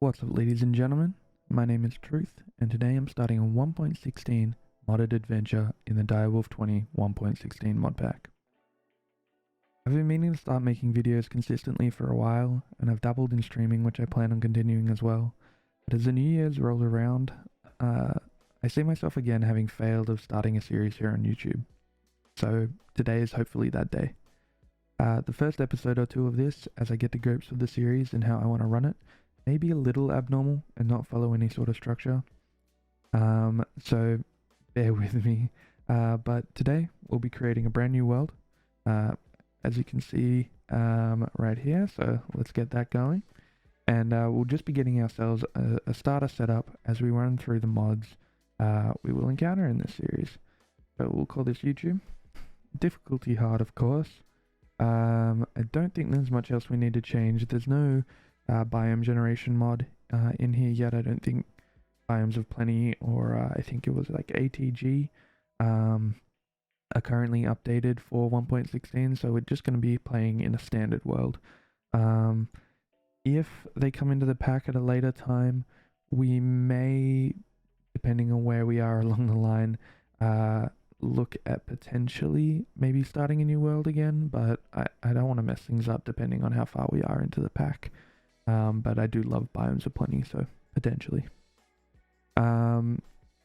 What's up, ladies and gentlemen? My name is Truth, and today I'm starting a 1.16 modded adventure in the Direwolf20 1.16 Modpack. I've been meaning to start making videos consistently for a while, and I've dabbled in streaming, which I plan on continuing as well. But as the New Year's rolls around, I see myself again having failed of starting a series here on YouTube. So today is hopefully that day. The first episode or two of this, as I get to grips with the series and how I want to run it, may be a little abnormal and not follow any sort of structure. So bear with me. But today we'll be creating a brand new world, as you can see right here. So let's get that going. And we'll just be getting ourselves a starter setup as we run through the mods we will encounter in this series. So we'll call this YouTube. Difficulty hard, of course. I don't think there's much else we need to change. There's no biome generation mod in here yet. I don't think Biomes of Plenty or I think it was like ATG are currently updated for 1.16, so we're just going to be playing in a standard world. If they come into the pack at a later time, we may, depending on where we are along the line, look at potentially maybe starting a new world again, but I don't want to mess things up depending on how far we are into the pack. But I do love Biomes of Plenty, so potentially. I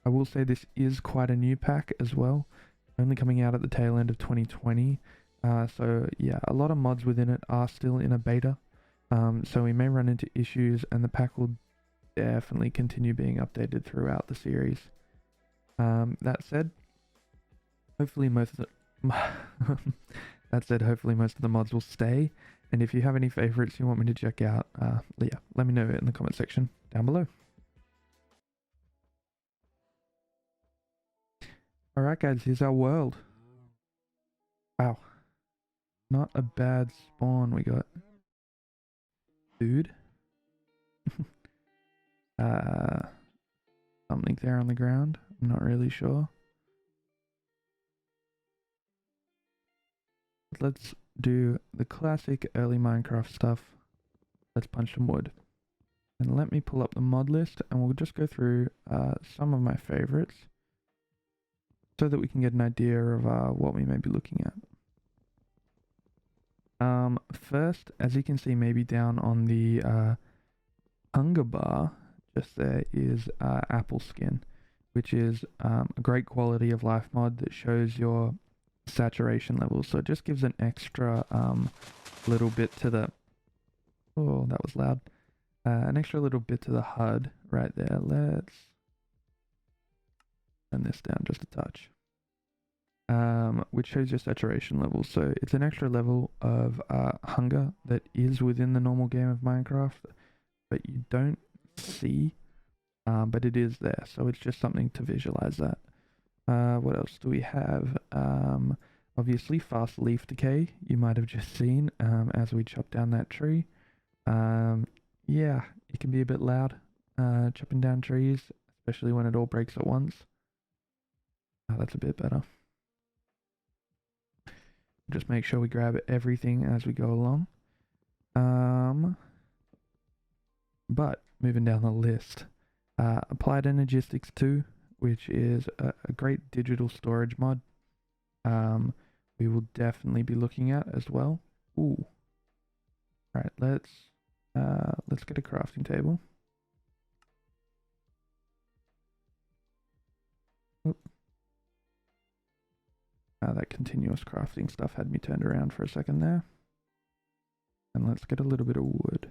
will say this is quite a new pack as well, only coming out at the tail end of 2020. So yeah, a lot of mods within it are still in a beta. So we may run into issues, and the pack will definitely continue being updated throughout the series. That said, hopefully most of the mods will stay. And if you have any favorites you want me to check out, yeah, let me know in the comment section down below. Alright guys, here's our world. Wow. Not a bad spawn we got. Dude. Something there on the ground. I'm not really sure. Let's do the classic early Minecraft stuff. Let's punch some wood. And let me pull up the mod list, and we'll just go through some of my favorites so that we can get an idea of what we may be looking at. First, as you can see maybe down on the hunger bar, just there is apple skin, which is a great quality of life mod that shows your saturation levels. So it just gives an extra little bit to the... Oh, that was loud. An extra little bit to the HUD right there. Let's turn this down just a touch. Which shows your saturation levels. So it's an extra level of hunger that is within the normal game of Minecraft, but you don't see, but it is there. So it's just something to visualize that. What else do we have? Obviously fast leaf decay, you might have just seen as we chop down that tree. Yeah, it can be a bit loud chopping down trees, especially when it all breaks at once. That's a bit better. Just make sure we grab everything as we go along. But moving down the list, Applied Energistics 2, which is a great digital storage mod. We will definitely be looking at as well. Ooh. Alright, let's get a crafting table. Oop. That continuous crafting stuff had me turned around for a second there. And let's get a little bit of wood.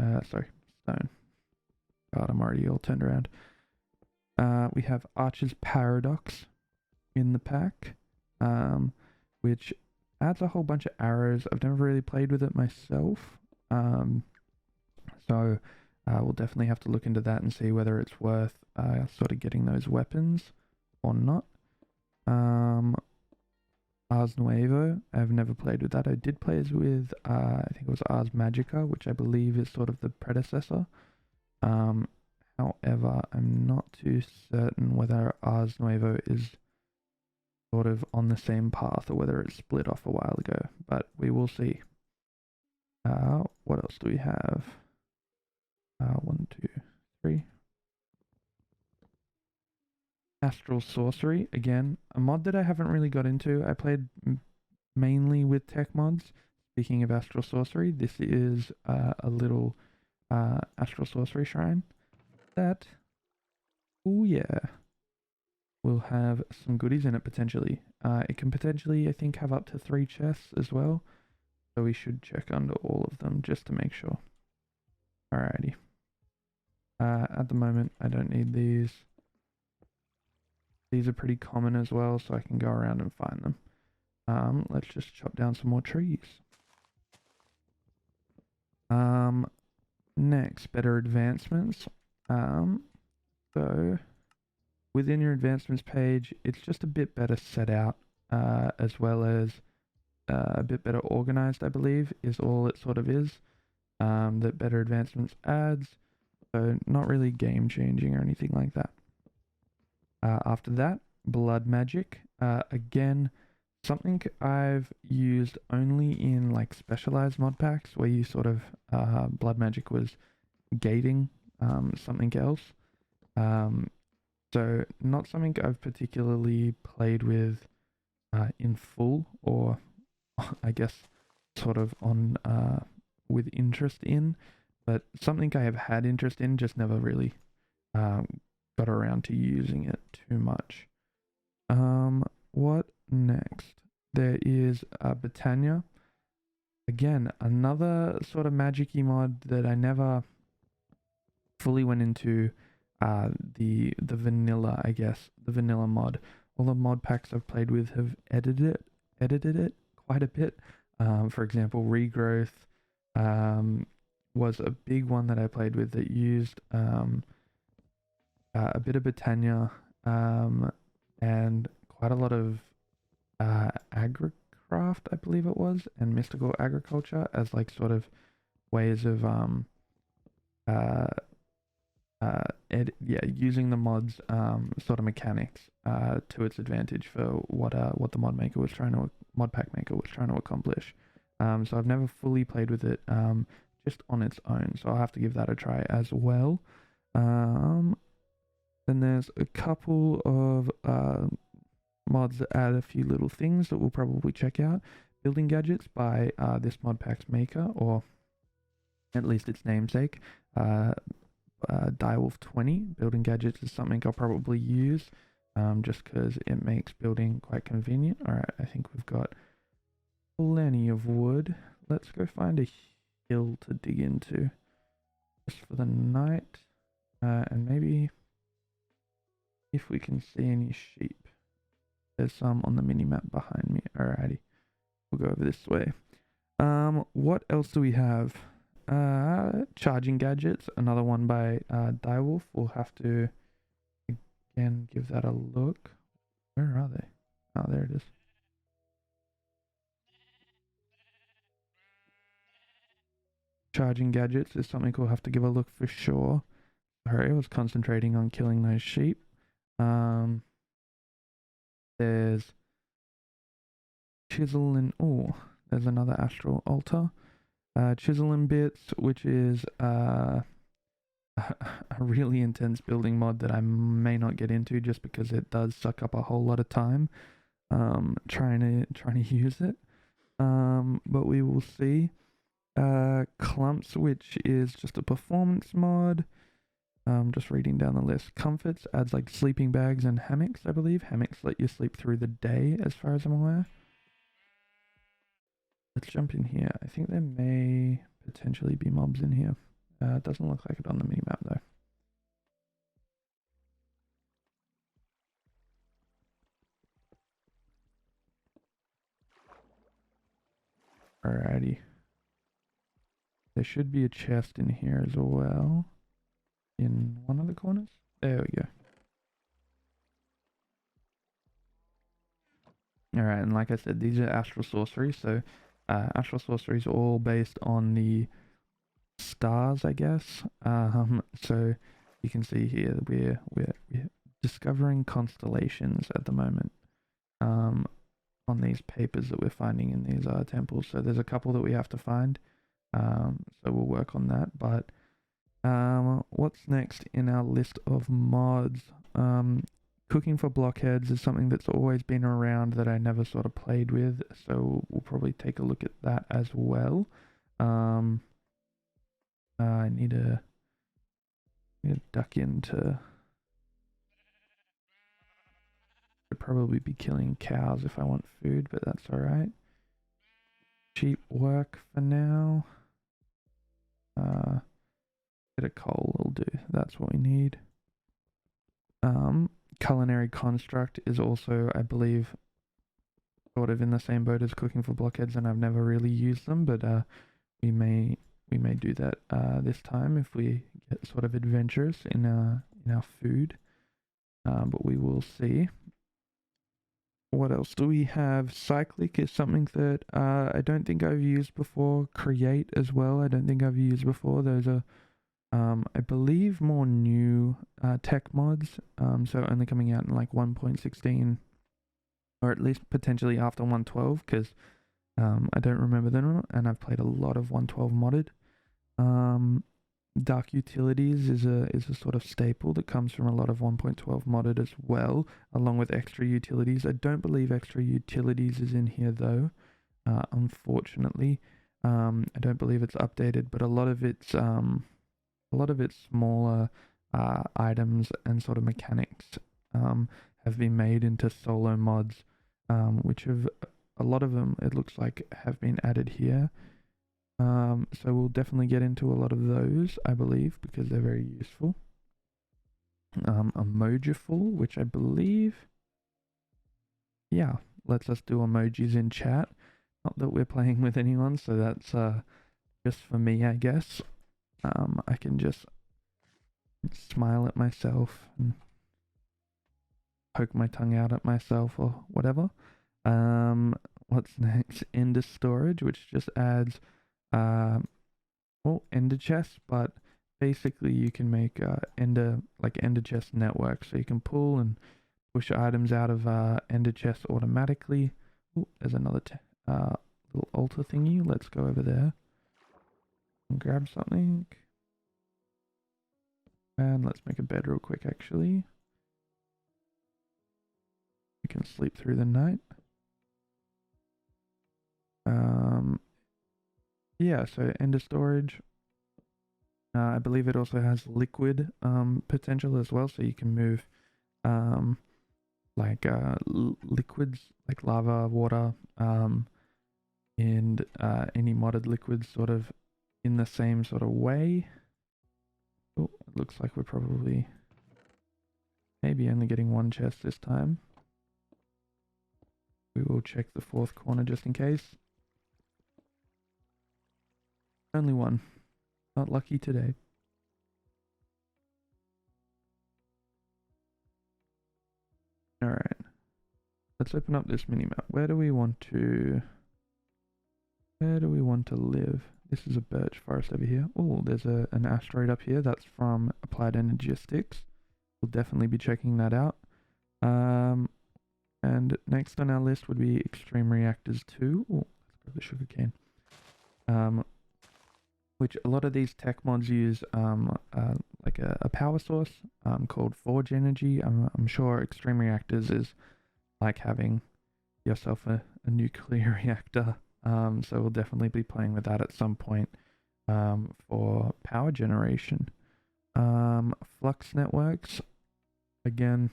Sorry, stone. God, I'm already all turned around. We have Archer's Paradox in the pack, which adds a whole bunch of arrows. I've never really played with it myself, so we'll definitely have to look into that and see whether it's worth sort of getting those weapons or not. Ars Nuevo, I've never played with that. I did play with, I think it was Ars Magica, which I believe is sort of the predecessor. However, I'm not too certain whether Ars Nuevo is sort of on the same path or whether it split off a while ago, but we will see. What else do we have? Astral Sorcery. Again, a mod that I haven't really got into. I played mainly with tech mods. Speaking of Astral Sorcery, this is a little Astral Sorcery shrine that, oh yeah, will have some goodies in it potentially. It can potentially, I think, have up to 3 chests as well. So we should check under all of them just to make sure. Alrighty. At the moment, I don't need these. These are pretty common as well, so I can go around and find them. Let's just chop down some more trees. Next, better advancements. So within your advancements page, it's just a bit better set out, as well as a bit better organized, I believe, is all it sort of is. That better advancements adds. So not really game changing or anything like that. After that, blood magic. Again, something I've used only in like specialized mod packs where you sort of blood magic was gating something else. So not something I've particularly played with in full, or I guess sort of on with interest in, but something I have had interest in, just never really got around to using it too much. What next? There is Britannia. Again, another sort of magic-y mod that I never fully went into the vanilla, I guess, the vanilla mod. All the mod packs I've played with have edited it quite a bit. For example, Regrowth was a big one that I played with that used a bit of Britannia and quite a lot of agricraft, I believe it was, and mystical agriculture as like sort of ways of using the mods sort of mechanics to its advantage for what the mod pack maker was trying to accomplish. So I've never fully played with it just on its own, so I'll have to give that a try as well. Then there's a couple of mods that add a few little things that we'll probably check out. Building gadgets by this mod pack's maker, or at least its namesake, Direwolf20. Building gadgets is something I'll probably use just because it makes building quite convenient. Alright, I think we've got plenty of wood. Let's go find a hill to dig into just for the night, and maybe if we can see any sheep. There's some on the mini-map behind me. Alrighty, we'll go over this way. What else do we have? Charging gadgets, another one by Direwolf. We'll have to again give that a look. Where are they? Oh, there it is. Charging gadgets is something we'll have to give a look for sure. Sorry, I was concentrating on killing those sheep. There's chisel and there's another astral altar. Chisel and bits, which is a really intense building mod that I may not get into just because it does suck up a whole lot of time trying to use it. But we will see. Clumps, which is just a performance mod. Just reading down the list. Comforts adds like sleeping bags and hammocks, I believe. Hammocks let you sleep through the day, as far as I'm aware. Let's jump in here. I think there may potentially be mobs in here. It doesn't look like it on the minimap though. Alrighty. There should be a chest in here as well. In one of the corners. There we go. Alright, and like I said, these are astral sorcery, so astral sorcery is all based on the stars, I guess. So you can see here we're discovering constellations at the moment on these papers that we're finding in these temples. So there's a couple that we have to find, so we'll work on that. But what's next in our list of mods? cooking for blockheads is something that's always been around that I never sort of played with, so we'll probably take a look at that as well. I need to duck into... I'd probably be killing cows if I want food, but that's alright. Sheep work for now. Bit of coal will do. That's what we need. Culinary construct is also, I believe, sort of in the same boat as cooking for blockheads, and I've never really used them, but we may do that this time if we get sort of adventurous in our food. But we will see. What else do we have? Cyclic is something that I don't think I've used before. Create as well, I don't think I've used before. Those are, I believe, more new tech mods. So only coming out in like 1.16, or at least potentially after 1.12, because I don't remember them, and I've played a lot of 1.12 modded. Dark utilities is a sort of staple that comes from a lot of 1.12 modded as well, along with extra utilities. I don't believe extra utilities is in here though, unfortunately. I don't believe it's updated, but a lot of its smaller items and sort of mechanics have been made into solo mods, which have a lot of them, it looks like, have been added here. So we'll definitely get into a lot of those, I believe, because they're very useful. Emojiful, which I believe, yeah, lets us do emojis in chat. Not that we're playing with anyone, so that's just for me, I guess. I can just smile at myself and poke my tongue out at myself or whatever. What's next? Ender storage, which just adds ender chests, but basically you can make ender chest network, so you can pull and push items out of ender chests automatically. Oh, there's another little altar thingy. Let's go over there and grab something, and let's make a bed real quick. Actually, we can sleep through the night. Yeah, so ender storage. I believe it also has liquid potential as well, so you can move liquids like lava, water, and any modded liquids sort of in the same sort of way. Oh, it looks like we're probably maybe only getting one chest this time. We will check the fourth corner just in case. Only one. Not lucky today. Alright. Let's open up this minimap. Where do we want to live? This is a birch forest over here. Oh, there's an asteroid up here. That's from Applied Energistics. We'll definitely be checking that out. And next on our list would be Extreme Reactors 2. Oh, let's grab the sugarcane. Which a lot of these tech mods use like a power source called Forge Energy. I'm sure Extreme Reactors is like having yourself a nuclear reactor. So we'll definitely be playing with that at some point for power generation. Flux networks, again,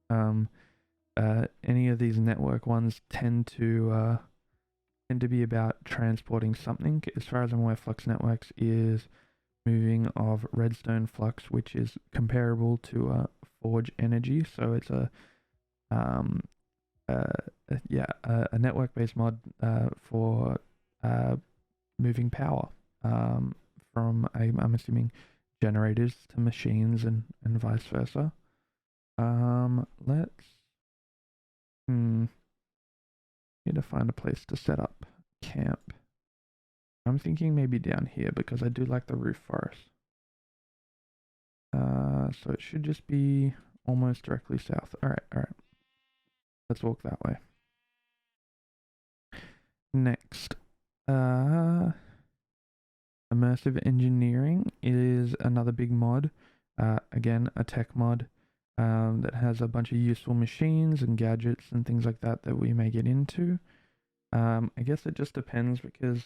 any of these network ones tend to be about transporting something. As far as I'm aware, flux networks is moving of redstone flux, which is comparable to forge energy. So it's a network-based mod for moving power from I'm assuming generators to machines and vice versa. Let's need to find a place to set up camp. I'm thinking maybe down here because I do like the roof forest. So it should just be almost directly south. Alright. Let's walk that way. Next. Immersive engineering is another big mod. Again, a tech mod. that has a bunch of useful machines and gadgets and things like that that we may get into. I guess it just depends because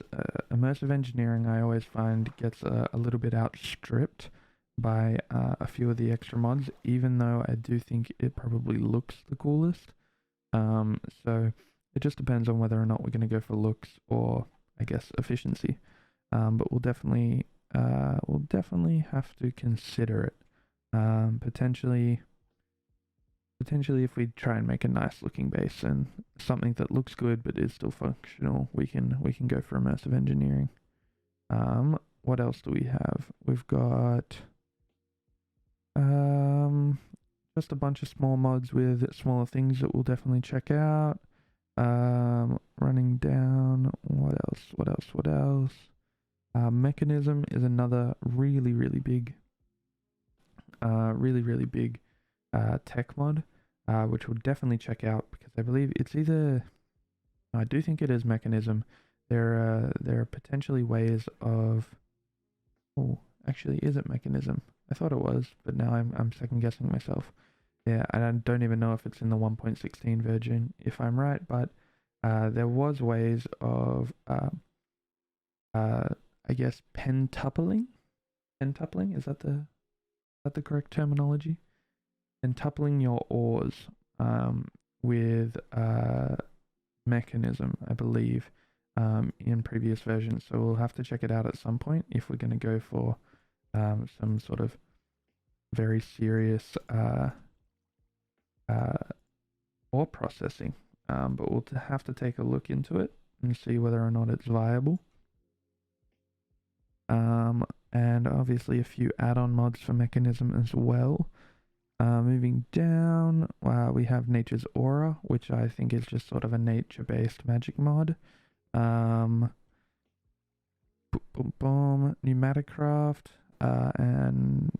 immersive engineering I always find gets a little bit outstripped by a few of the extra mods, even though I do think it probably looks the coolest. So it just depends on whether or not we're going to go for looks or, I guess, efficiency. But we'll definitely have to consider it. Potentially if we try and make a nice looking base and something that looks good but is still functional, we can go for immersive engineering. What else do we have? We've got just a bunch of small mods with smaller things that we'll definitely check out. Running down, what else? Mechanism is another really big tech mod, which we'll definitely check out because I believe it's either, I do think it is mechanism. There are potentially ways of, oh, actually, is it mechanism? I thought it was, but now I'm second guessing myself. Yeah, and I don't even know if it's in the 1.16 version, if I'm right, but there was ways of, I guess, pentupling? Pentupling, is that the correct terminology? Pentupling your ores with mechanism, I believe, in previous versions. So we'll have to check it out at some point if we're going to go for some sort of very serious ore processing. But we'll have to take a look into it and see whether or not it's viable. And obviously a few add-on mods for mechanism as well. Moving down, we have Nature's Aura, which I think is just sort of a nature-based magic mod. Pneumaticraft, and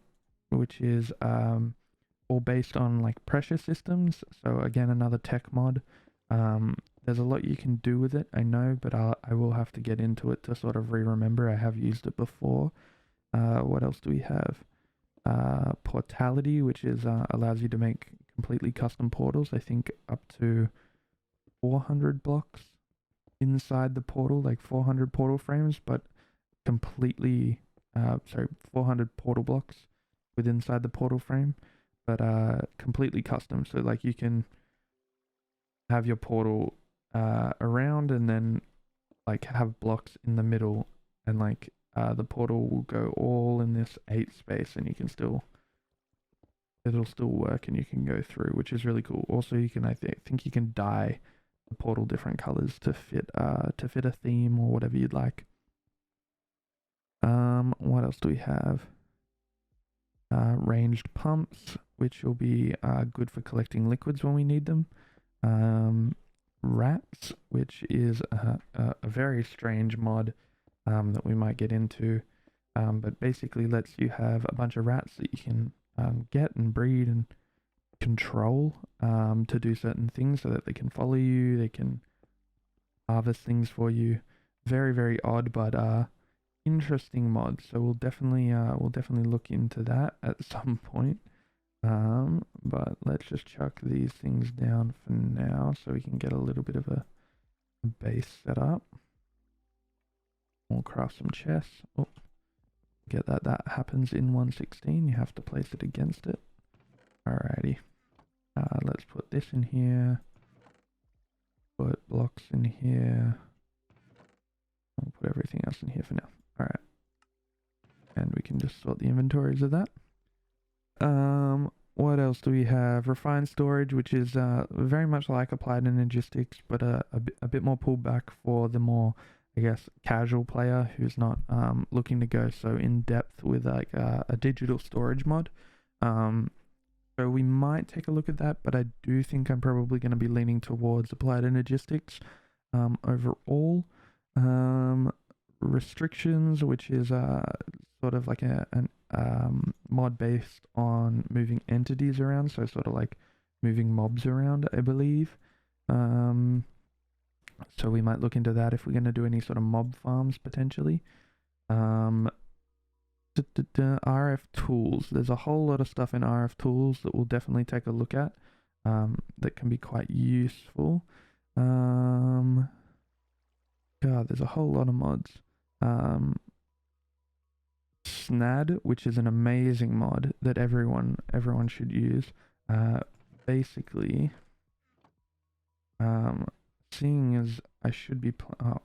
which is all based on like pressure systems. So again, another tech mod. There's a lot you can do with it, I know, but I will have to get into it to sort of remember. I have used it before. What else do we have? Portality, which is allows you to make completely custom portals. I think up to 400 blocks inside the portal, like 400 portal frames, but completely 400 portal blocks within inside the portal frame, but completely custom. So like you can have your portal around and then like have blocks in the middle, and like the portal will go all in this 8 space, and you can it'll still work and you can go through, which is really cool. Also, you can, I think you can dye the portal different colors to fit a theme or whatever you'd like. What else do we have? Ranged pumps, which will be good for collecting liquids when we need them. Rats, which is a very strange mod that we might get into, but basically lets you have a bunch of rats that you can get and breed and control to do certain things so that they can follow you, they can harvest things for you. Very odd, but interesting mod. So we'll definitely look into that at some point. But let's just chuck these things down for now so we can get a little bit of a base set up. We'll craft some chests. Oh, get that. That happens in 1.16. You have to place it against it. Alrighty. Let's put this in here. Put blocks in here. I'll put everything else in here for now. Alright. And we can just sort the inventories of that. What else do we have? Refined storage, which is very much like applied energistics, but a bit more pulled back for the more, I guess, casual player who's not looking to go so in depth with like a digital storage mod. So we might take a look at that, but I do think I'm probably going to be leaning towards applied energistics overall. Restrictions, which is sort of like an mod based on moving entities around, so sort of like moving mobs around, I believe. So we might look into that if we're going to do any sort of mob farms potentially. RF tools. There's a whole lot of stuff in RF tools that we'll definitely take a look at, that can be quite useful. God, there's a whole lot of mods. SNAD, which is an amazing mod that everyone should use. Basically, seeing as I should be,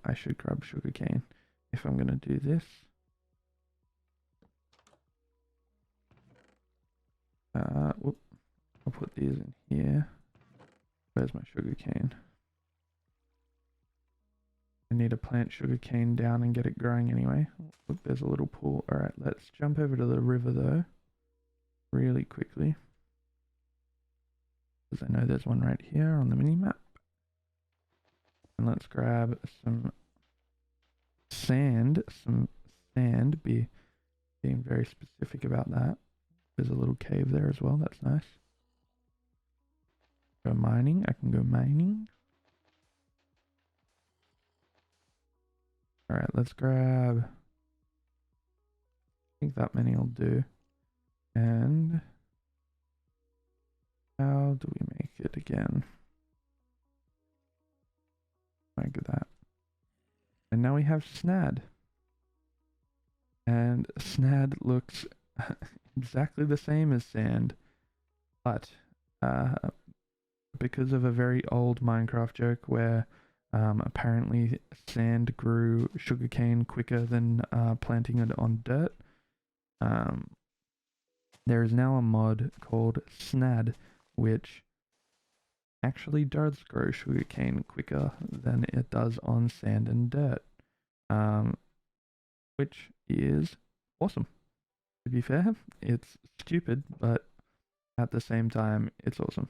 I should grab sugarcane if I'm gonna do this. Whoop, I'll put these in here. Where's my sugarcane? I need to plant sugarcane down and get it growing anyway. Look, there's a little pool. Alright, let's jump over to the river though, really quickly. Because I know there's one right here on the mini-map. And let's grab some sand, being very specific about that. There's a little cave there as well, that's nice. Go mining, I can go mining. Alright, let's grab, I think that many will do. And how do we make it again? Like that. And now we have SNAD. And SNAD looks exactly the same as sand, but because of a very old Minecraft joke where apparently sand grew sugarcane quicker than planting it on dirt, there is now a mod called SNAD, which actually does grow sugarcane quicker than it does on sand and dirt, which is awesome. To be fair, it's stupid, but at the same time, it's awesome.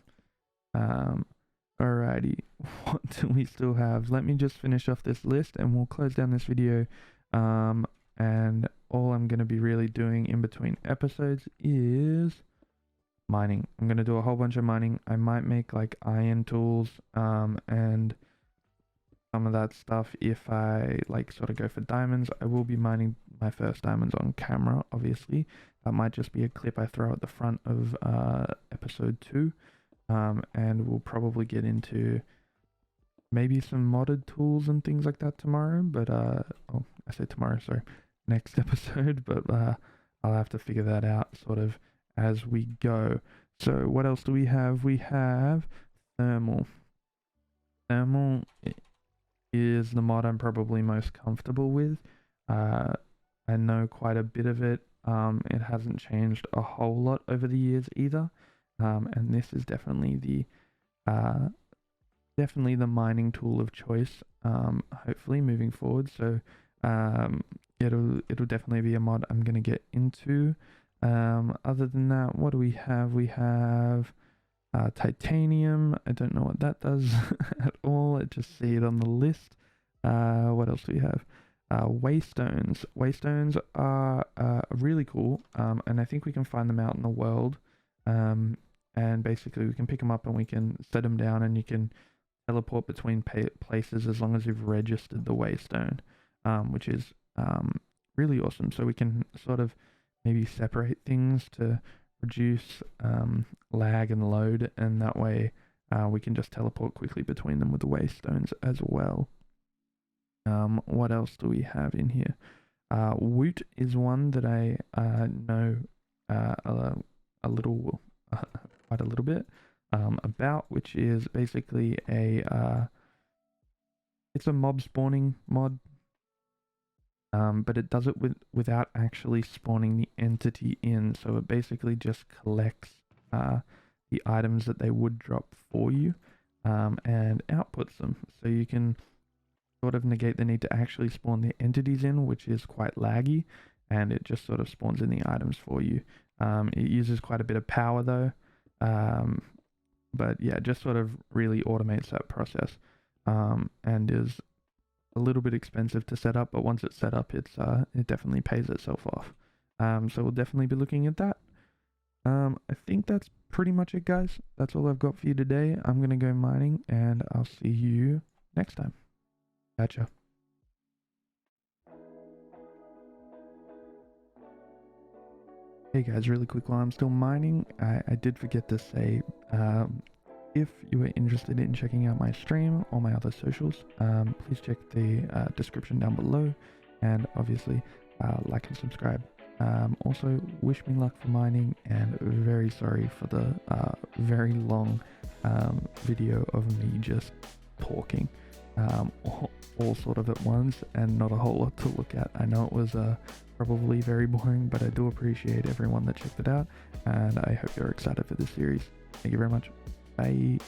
Alrighty, what do we still have? Let me just finish off this list and we'll close down this video. And all I'm going to be really doing in between episodes is mining. I'm going to do a whole bunch of mining. I might make like iron tools, and some of that stuff if I like sort of go for diamonds. I will be mining my first diamonds on camera, obviously. That might just be a clip I throw at the front of episode 2. And we'll probably get into maybe some modded tools and things like that tomorrow, but oh, I say tomorrow, sorry, next episode, but I'll have to figure that out sort of as we go. So what else do we have? We have thermal. Thermal is the mod I'm probably most comfortable with. I know quite a bit of it. It hasn't changed a whole lot over the years either. And this is definitely the mining tool of choice, hopefully moving forward. So it'll definitely be a mod I'm gonna get into. Other than that, what do we have? We have titanium. I don't know what that does at all. I just see it on the list. What else do we have? Waystones. Waystones are really cool, and I think we can find them out in the world. And basically we can pick them up and we can set them down and you can teleport between places as long as you've registered the waystone, which is really awesome. So we can sort of maybe separate things to reduce lag and load, and that way we can just teleport quickly between them with the waystones as well. What else do we have in here? Woot is one that I know a little quite a little bit about, which is basically it's a mob spawning mod, but it does it without actually spawning the entity in, so it basically just collects the items that they would drop for you, and outputs them, so you can sort of negate the need to actually spawn the entities in, which is quite laggy, and it just sort of spawns in the items for you. It uses quite a bit of power though, but yeah, just sort of really automates that process, and is a little bit expensive to set up, but once it's set up, it definitely pays itself off. So we'll definitely be looking at that. I think that's pretty much it, guys. That's all I've got for you today. I'm gonna go mining, and I'll see you next time. Gotcha. Hey guys, really quick while I'm still mining, I did forget to say, if you are interested in checking out my stream or my other socials, please check the description down below, and obviously like and subscribe. Also, wish me luck for mining, and very sorry for the very long video of me just talking all sort of at once and not a whole lot to look at. I know it was probably very boring, but I do appreciate everyone that checked it out, and I hope you're excited for this series. Thank you very much. Bye.